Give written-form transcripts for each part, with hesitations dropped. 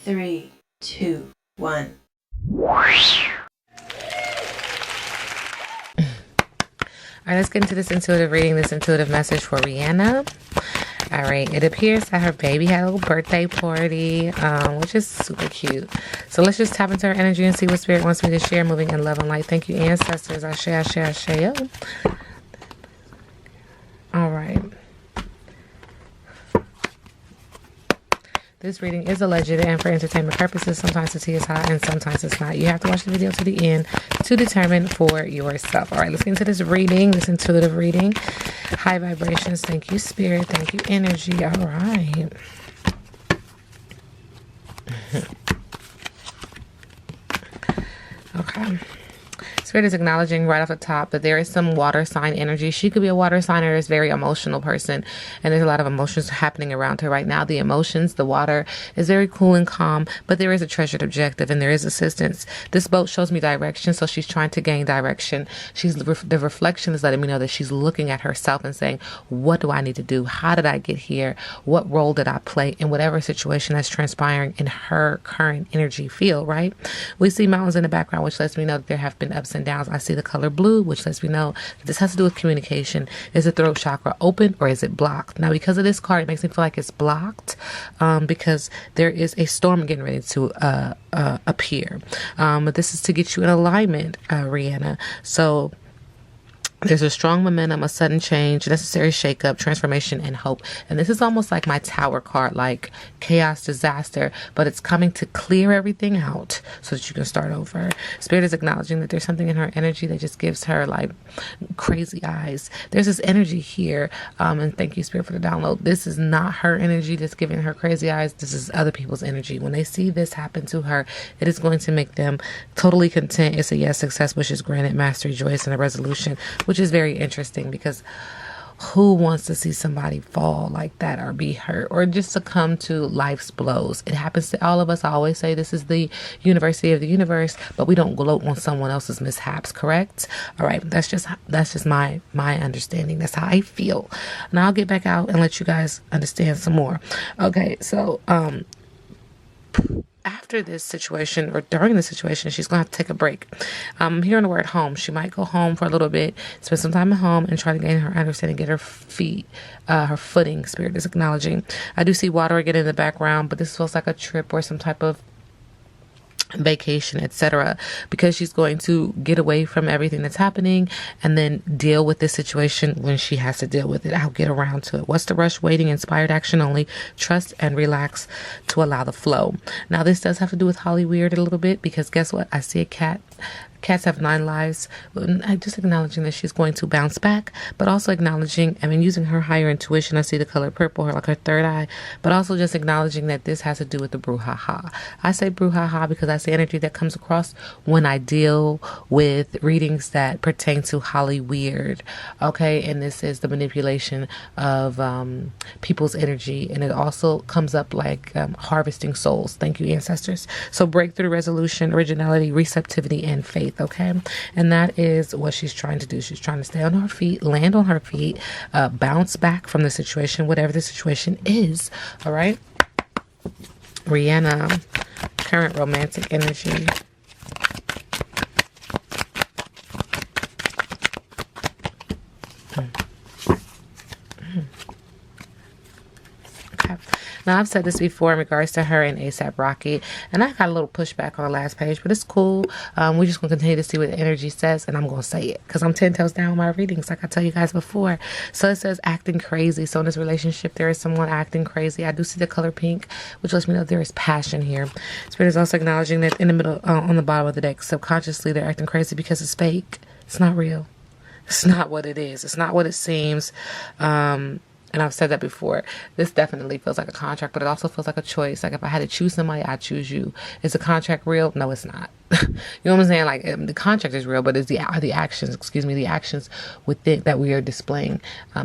3, 2, 1. All right, let's get into this intuitive reading, this intuitive message for Rihanna. All right, it appears that her baby had a little birthday party, which is super cute. So let's just tap into her energy and see what Spirit wants me to share, moving in love and light. Thank you, ancestors. Ashe, ashe, ashe. All right. This reading is alleged and for entertainment purposes. Sometimes the tea is hot and sometimes it's not. You have to watch the video to the end to determine for yourself. All right, let's get into this reading, this intuitive reading. High vibrations. Thank you, Spirit. Thank you, energy. All right. Okay. Spirit is acknowledging right off the top that there is some water sign energy. She could be a water sign or is a very emotional person, and there's a lot of emotions happening around her right now. The emotions, the water is very cool and calm, but there is a treasured objective and there is assistance. This boat shows me direction, so she's trying to gain direction. The reflection is letting me know that she's looking at herself and saying, what do I need to do? How did I get here? What role did I play in whatever situation that's transpiring in her current energy field, right? We see mountains in the background, which lets me know that there have been ups and downs. I see the color blue, which lets me know that this has to do with communication. Is the throat chakra open or is it blocked? Now, because of this card, it makes me feel like it's blocked because there is a storm getting ready to appear. But this is to get you in alignment, Rhianna. So there's a strong momentum, a sudden change, necessary shakeup, transformation, and hope. And this is almost like my tower card, like chaos, disaster, but it's coming to clear everything out so that you can start over. Spirit is acknowledging that there's something in her energy that just gives her like crazy eyes. There's this energy here, and thank you, Spirit, for the download. This is not her energy that's giving her crazy eyes. This is other people's energy. When they see this happen to her, it is going to make them totally content. It's a yes, success, wishes granted, mastery, joyous, and a resolution, which is very interesting because who wants to see somebody fall like that or be hurt or just succumb to life's blows? It happens to all of us. I always say this is the university of the universe, but we don't gloat on someone else's mishaps, correct? All right, that's just my understanding. That's how I feel. Now I'll get back out and let you guys understand some more. Okay, so after this situation or during the situation, she's going to have to take a break. I'm hearing the word home. She might go home for a little bit, spend some time at home and try to gain her understanding, get her feet, her footing. Spirit is acknowledging. I do see water again in the background, but this feels like a trip or some type of vacation, etc., because she's going to get away from everything that's happening and then deal with this situation when she has to deal with it. I'll get around to it. What's the rush? Waiting, inspired action only. Trust and relax to allow the flow. Now, this does have to do with Holly Weird a little bit because guess what? I see a cat. Cats have 9 lives. I'm just acknowledging that she's going to bounce back, but also acknowledging, using her higher intuition. I see the color purple, like her third eye, but also just acknowledging that this has to do with the brouhaha. I say brouhaha because that's the energy that comes across when I deal with readings that pertain to Holly Weird. Okay, and this is the manipulation of people's energy, and it also comes up like harvesting souls. Thank you, ancestors. So breakthrough, resolution, originality, receptivity, and faith. Okay, and that is what she's trying to do. She's trying to stay on her feet, land on her feet, bounce back from the situation, whatever the situation is. All right, Rihanna, current romantic energy. Okay. Now, I've said this before in regards to her and A$AP Rocky, and I got a little pushback on the last page, but it's cool. We're just going to continue to see what the energy says, and I'm going to say it because I'm 10 toes down with my readings, like I tell you guys before. So it says acting crazy. So in this relationship, there is someone acting crazy. I do see the color pink, which lets me know there is passion here. Spirit is also acknowledging that in the middle, on the bottom of the deck, subconsciously, they're acting crazy because it's fake. It's not real. It's not what it is. It's not what it seems. And I've said that before. This definitely feels like a contract, but it also feels like a choice. Like if I had to choose somebody, I'd choose you. Is the contract real? No, it's not. You know what I'm saying? Like the contract is real, but the actions within that we are displaying.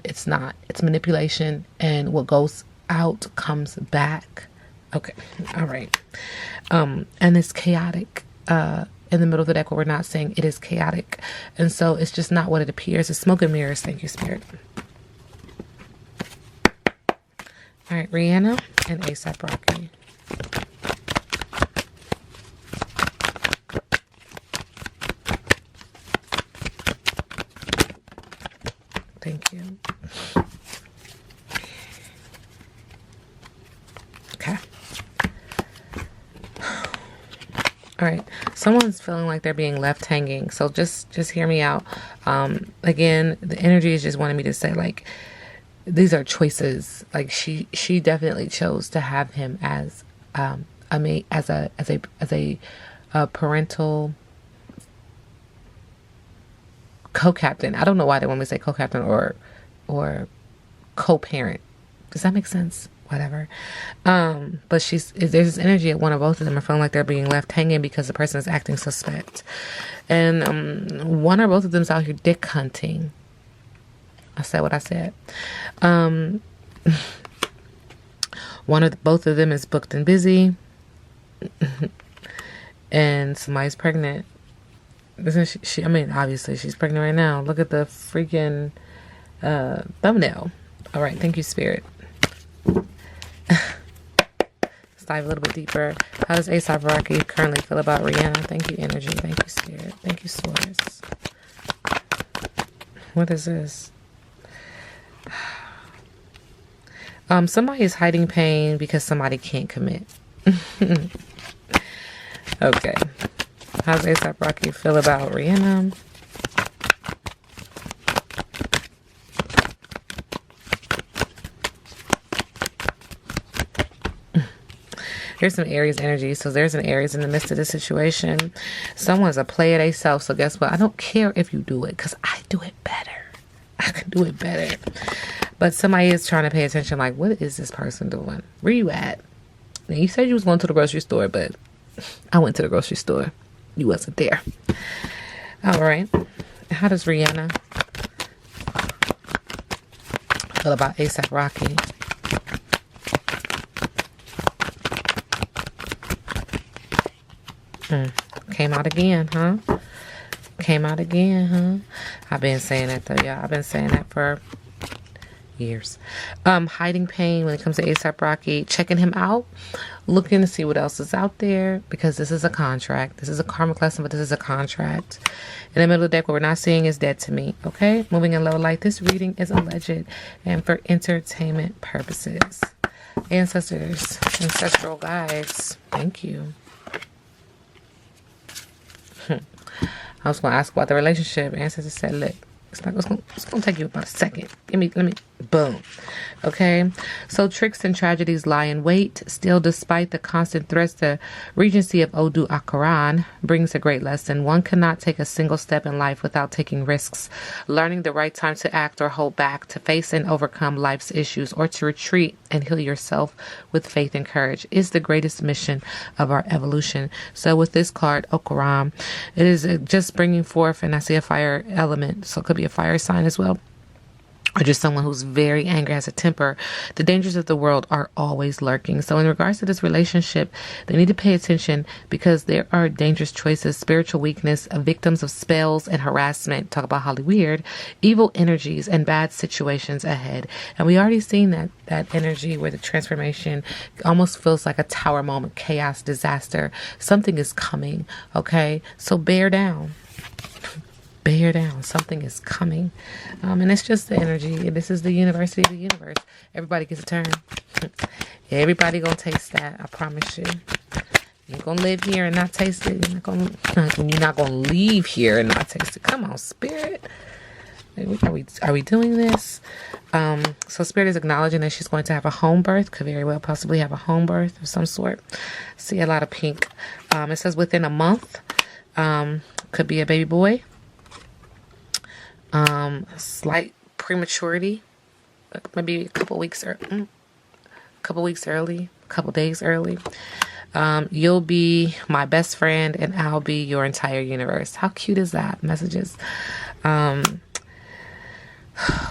It's not. It's manipulation, and what goes out comes back. Okay. All right. And it's chaotic. In the middle of the deck where we're not saying it is chaotic. And so it's just not what it appears. It's smoke and mirrors. Thank you, Spirit. All right, Rihanna and A$AP Rocky. All right. Someone's feeling like they're being left hanging. So just hear me out. Again, the energy is just wanting me to say, like, these are choices. Like, she definitely chose to have him as a mate, as a parental co-captain. I don't know why they want me to say co-captain or co-parent. Does that make sense? Whatever. But there's this energy at one or both of them are feeling like they're being left hanging because the person is acting suspect. And one or both of them's out here dick hunting. I said what I said. Both of them is booked and busy. And somebody's pregnant. Isn't she? I mean, obviously she's pregnant right now. Look at the freaking thumbnail. All right. Thank you, Spirit. Let's dive a little bit deeper. How does A$AP Rocky currently feel about Rihanna? Thank you, energy. Thank you, Spirit. Thank you, Source. What is this? Somebody is hiding pain because somebody can't commit. Okay. How does A$AP Rocky feel about Rihanna? Here's some Aries energy. So there's an Aries in the midst of this situation. Someone's a player themselves. So guess what? I don't care if you do it because I do it better. I can do it better. But somebody is trying to pay attention. Like, what is this person doing? Where you at? Now, you said you was going to the grocery store, but I went to the grocery store. You wasn't there. All right. How does Rihanna feel about A$AP Rocky? Came out again, huh? Came out again, huh? I've been saying that though, y'all. I've been saying that for years. Hiding pain when it comes to A$AP Rocky, checking him out, looking to see what else is out there, because this is a contract. This is a karmic lesson, but this is a contract. In the middle of the deck, what we're not seeing is dead to me. Okay, moving in low light. This reading is alleged and for entertainment purposes. Ancestors, ancestral guides, thank you. I was going to ask about the relationship. Ancestors said, look, it's going to take you about a second. Let me, boom. Okay. So tricks and tragedies lie in wait. Still, despite the constant threats, the regency of Odu Akaran brings a great lesson. One cannot take a single step in life without taking risks. Learning the right time to act or hold back, to face and overcome life's issues, or to retreat and heal yourself with faith and courage is the greatest mission of our evolution. So with this card, Okaram, it is just bringing forth, and I see a fire element, so it could be a fire sign as well, or just someone who's very angry, has a temper. The dangers of the world are always lurking. So in regards to this relationship, they need to pay attention because there are dangerous choices, spiritual weakness, victims of spells and harassment. Talk about Holly Weird, evil energies and bad situations ahead. And we already seen that energy where the transformation almost feels like a tower moment, chaos, disaster. Something is coming. Okay. So bear down. Bear down. Something is coming. And it's just the energy. This is the university of the universe. Everybody gets a turn. Everybody gonna taste that. I promise you. You're gonna live here and not taste it. You're not gonna leave here and not taste it. Come on, Spirit. Are we doing this? So Spirit is acknowledging that she's going to have a home birth. Could very well possibly have a home birth of some sort. See a lot of pink. It says within a month. Could be a baby boy. Slight prematurity, maybe a couple weeks early, a couple days early. You'll be my best friend and I'll be your entire universe. How cute is that? Messages.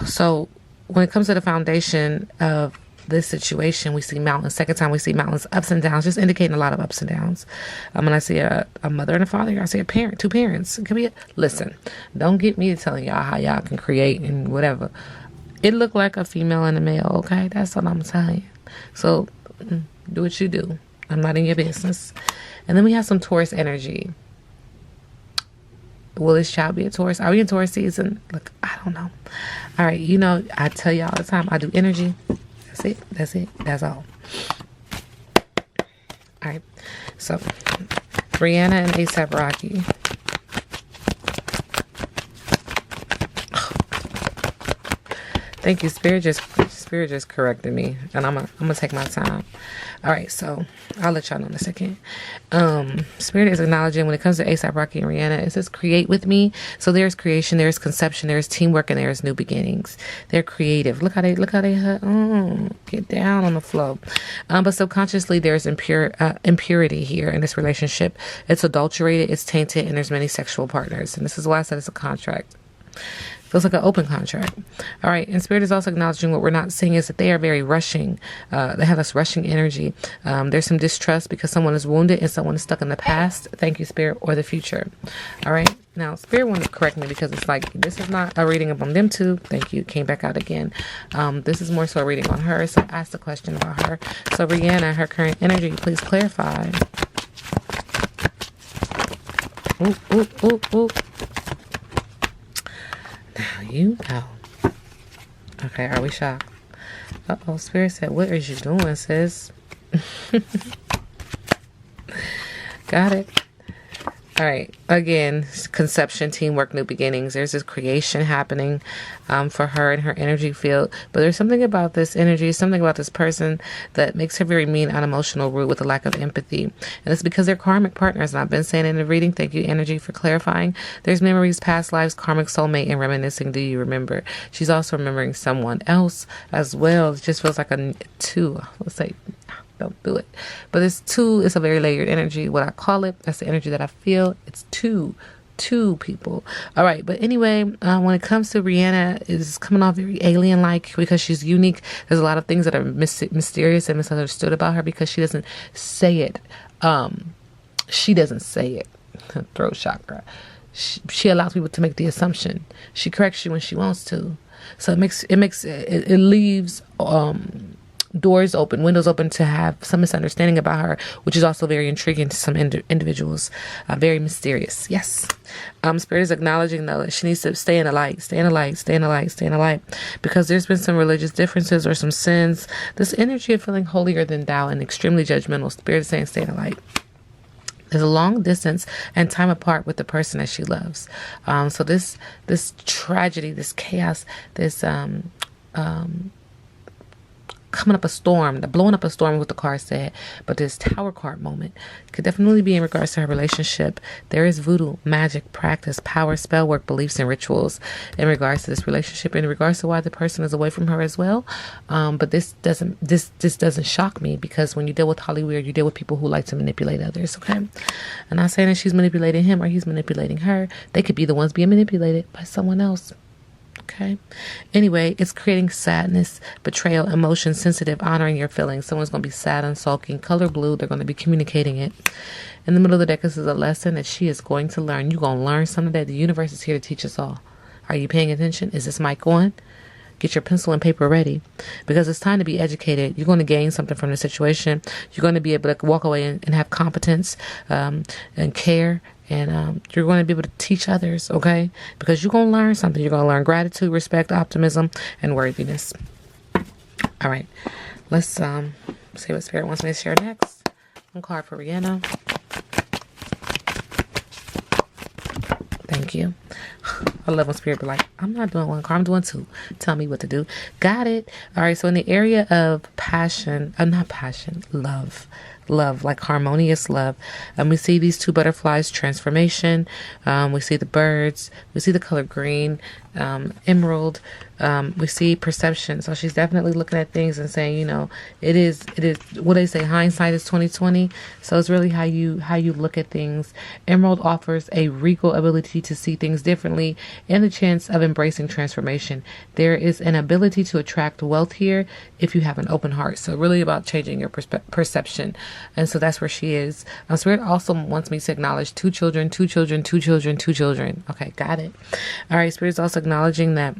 So when it comes to the foundation of this situation, we see mountains. Second time we see mountains, ups and downs, just indicating a lot of ups and downs. When I see a mother and a father, I see a parent, two parents. It could be listen, don't get me to telling y'all how y'all can create and whatever. It looked like a female and a male, okay? That's what I'm telling you. So do what you do. I'm not in your business. And then we have some Taurus energy. Will this child be a Taurus? Are we in Taurus season? Look, I don't know. All right, I tell you all the time, I do energy. That's it. That's all. All right. So Rihanna and ASAP Rocky. Thank you. Spirit just corrected me, and I'm gonna take my time. All right, so I'll let y'all know in a second. Spirit is acknowledging when it comes to ASAP Rocky and Rihanna, it says create with me. So there's creation, there's conception, there's teamwork, and there's new beginnings. They're creative. Look how they get down on the flow. But subconsciously there's impurity here in this relationship. It's adulterated, it's tainted, and there's many sexual partners. And this is why I said it's a contract. Feels like an open contract. All right. And Spirit is also acknowledging what we're not seeing is that they are very rushing. They have this rushing energy. There's some distrust because someone is wounded and someone is stuck in the past. Thank you, Spirit, or the future. All right. Now, Spirit wanted to correct me because it's like, this is not a reading on them two. Thank you. Came back out again. This is more so a reading on her. So ask the question about her. So Rihanna, her current energy, please clarify. Ooh, ooh, ooh, ooh. Now you know. Okay, are we shocked? Uh-oh, Spirit said, what is you doing, sis? Got it. All right. Again, conception, teamwork, new beginnings. There's this creation happening for her in her energy field. But there's something about this energy, something about this person that makes her very mean, unemotional, rude, with a lack of empathy. And it's because they're karmic partners. And I've been saying in the reading, thank you, energy, for clarifying. There's memories, past lives, karmic soulmate, and reminiscing. Do you remember? She's also remembering someone else as well. It just feels like a two. Let's say, don't do it. But this two is a very layered energy. What I call it, that's the energy that I feel. It's two people. All right. But anyway, when it comes to Rihanna, it's coming off very alien-like because she's unique. There's a lot of things that are mysterious and misunderstood about her because she doesn't say it. She doesn't say it. Throat chakra. She allows people to make the assumption. She corrects you when she wants to. So it leaves doors open, windows open to have some misunderstanding about her, which is also very intriguing to some individuals. Very mysterious. Yes. Spirit is acknowledging, though, that she needs to stay in the light, because there's been some religious differences or some sins. This energy of feeling holier than thou and extremely judgmental. Spirit is saying stay in the light. There's a long distance and time apart with the person that she loves. So this tragedy, this chaos, this coming up a storm, the blowing up a storm, what the card said, but this tower card moment could definitely be in regards to her relationship. There is voodoo, magic, practice, power, spell work, beliefs, and rituals in regards to this relationship, in regards to why the person is away from her as well. But this doesn't shock me, because when you deal with Hollywood, you deal with people who like to manipulate others. Okay, I'm not saying that she's manipulating him or he's manipulating her. They could be the ones being manipulated by someone else. Okay. Anyway, it's creating sadness, betrayal, emotion, sensitive, honoring your feelings. Someone's going to be sad and sulking. Color blue. They're going to be communicating it. In the middle of the deck, this is a lesson that she is going to learn. You're going to learn something that the universe is here to teach us all. Are you paying attention? Is this mic on? Get your pencil and paper ready, because it's time to be educated. You're going to gain something from the situation. You're going to be able to walk away and have competence and care. And you're going to be able to teach others, okay? Because you're going to learn something. You're going to learn gratitude, respect, optimism, and worthiness. All right. Let's see what Spirit wants me to share next. One card for Rihanna. Thank you. I love when Spirit be like, I'm not doing one card, I'm doing two. Tell me what to do. Got it. All right. So in the area of passion, not passion, love, like harmonious love. We see these two butterflies, transformation. We see the birds. We see the color green, emerald. We see perception. So she's definitely looking at things and saying, it is what they say, hindsight is 20/20. So it's really how you look at things. Emerald offers a regal ability to see things differently and the chance of embracing transformation. There is an ability to attract wealth here if you have an open heart. So really about changing your perception. And so that's where she is. Spirit also wants me to acknowledge two children. Okay, got it. All right. Spirit is also acknowledging that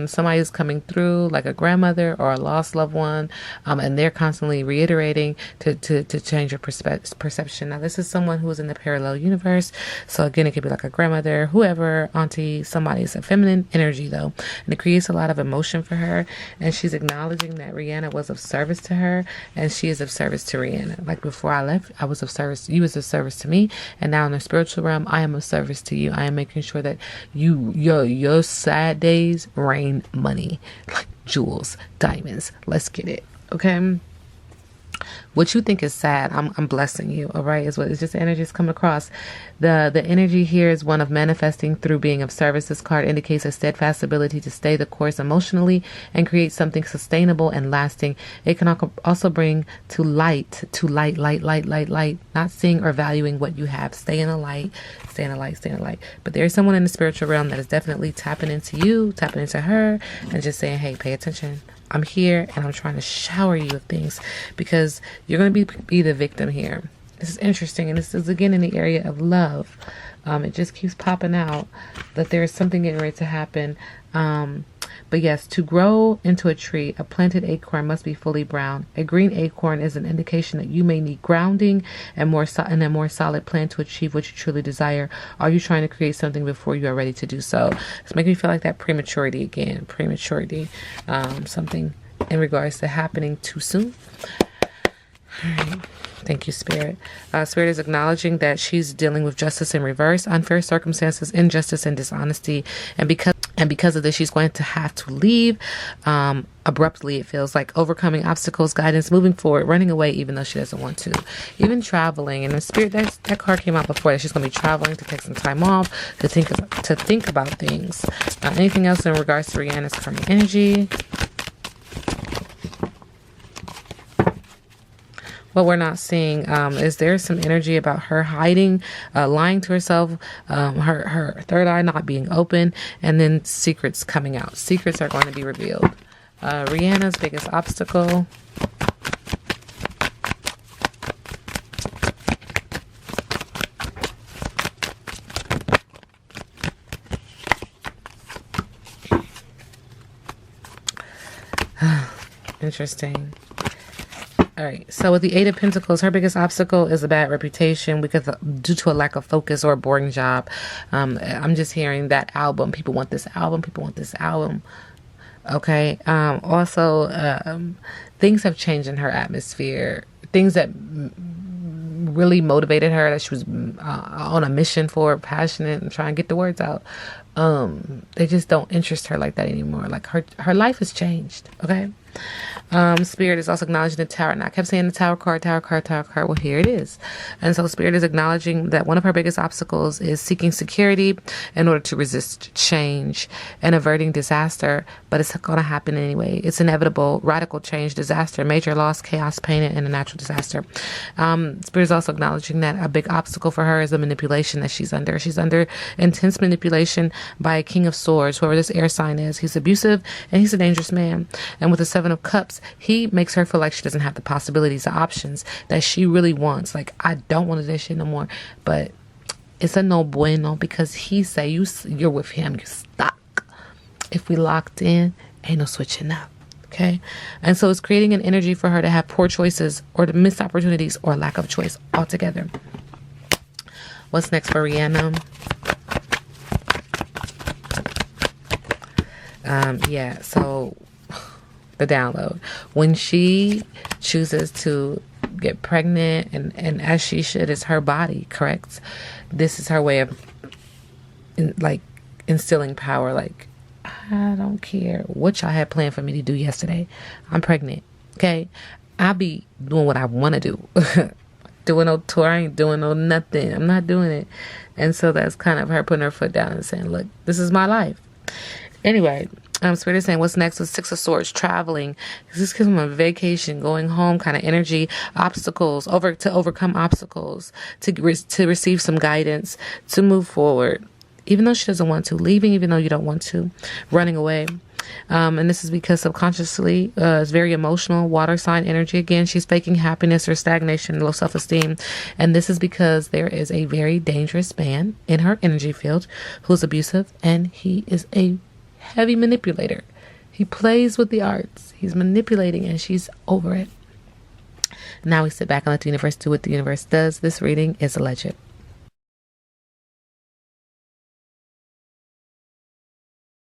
somebody is coming through, like a grandmother or a lost loved one, and they're constantly reiterating to change your perception. Now, this is someone who is in the parallel universe. So again, it could be like a grandmother, whoever, auntie, somebody. It's a feminine energy though, and it creates a lot of emotion for her. And she's acknowledging that Rihanna was of service to her, and she is of service to Rihanna. Like before I left, I was of service. You was of service to me, and now in the spiritual realm, I am of service to you. I am making sure that your sad days rain money, like jewels, diamonds. Let's get it, okay? What you think is sad, I'm blessing you, all right? Is what it's just energy is coming across. The energy here is one of manifesting through being of service. This card indicates a steadfast ability to stay the course emotionally and create something sustainable and lasting. It can also bring to light, not seeing or valuing what you have. Stay in the light, stay in the light, stay in the light. But there's someone in the spiritual realm that is definitely tapping into you, tapping into her, and just saying, hey, pay attention. I'm here and I'm trying to shower you with things, because you're going to be the victim here. This is interesting. And this is again in the area of love. It just keeps popping out that there is something getting ready to happen. But yes, to grow into a tree, a planted acorn must be fully brown. A green acorn is an indication that you may need grounding and a more solid plan to achieve what you truly desire. Are you trying to create something before you are ready to do so? It's making me feel like that prematurity again. Prematurity. Something in regards to happening too soon. All right. Thank you, Spirit. Spirit is acknowledging that she's dealing with justice in reverse, unfair circumstances, injustice, and dishonesty. And because of this, she's going to have to leave abruptly. It feels like overcoming obstacles, guidance, moving forward, running away, even though she doesn't want to. Even traveling. And the Spirit, that card came out before that. She's going to be traveling to take some time off, to think about things. Anything else in regards to Rihanna's current energy? What we're not seeing is there some energy about her hiding, lying to herself, her third eye not being open, and then secrets coming out. Secrets are going to be revealed. Rihanna's biggest obstacle. Interesting. All right, so with the Eight of Pentacles, her biggest obstacle is a bad reputation due to a lack of focus or a boring job. I'm just hearing that album. People want this album. People want this album. Okay. Also, things have changed in her atmosphere. Things that really motivated her, that she was on a mission for, passionate and trying to get the words out. They just don't interest her like that anymore. Like her life has changed. Okay. Spirit is also acknowledging the Tower. Now, I kept saying the Tower card. Well, here it is. And so Spirit is acknowledging that one of her biggest obstacles is seeking security in order to resist change and averting disaster. But it's going to happen anyway. It's inevitable. Radical change, disaster, major loss, chaos, pain, and a natural disaster. Spirit is also acknowledging that a big obstacle for her is the manipulation that she's under. She's under intense manipulation by a King of Swords, whoever this air sign is. He's abusive and he's a dangerous man. And with the Seven of Cups, he makes her feel like she doesn't have the possibilities, the options that she really wants. Like, I don't want to do this shit no more. But it's a no bueno, because he say you're with him, you're stuck. If we locked in, ain't no switching up. Okay. And so it's creating an energy for her to have poor choices or to miss opportunities or lack of choice altogether. What's next for Rihanna? So the download. When she chooses to get pregnant, and as she should, it's her body, correct? This is her way of instilling power. Like, I don't care what y'all had planned for me to do yesterday. I'm pregnant. Okay. I'll be doing what I want to do. Doing no tour, I ain't doing no nothing. I'm not doing it. And so that's kind of her putting her foot down and saying, look, this is my life. Anyway, Spirit is saying what's next with Six of Swords, traveling. This gives them a vacation, going home kind of energy, obstacles, to overcome obstacles, to receive some guidance, to move forward. Even though she doesn't want to, leaving even though you don't want to, running away. And this is because subconsciously it's very emotional, water sign energy. Again, she's faking happiness or stagnation, low self-esteem. And this is because there is a very dangerous man in her energy field who's abusive, and he is a heavy manipulator. He plays with the arts. He's manipulating and she's over it. Now we sit back and let the universe do what the universe does. This reading is alleged.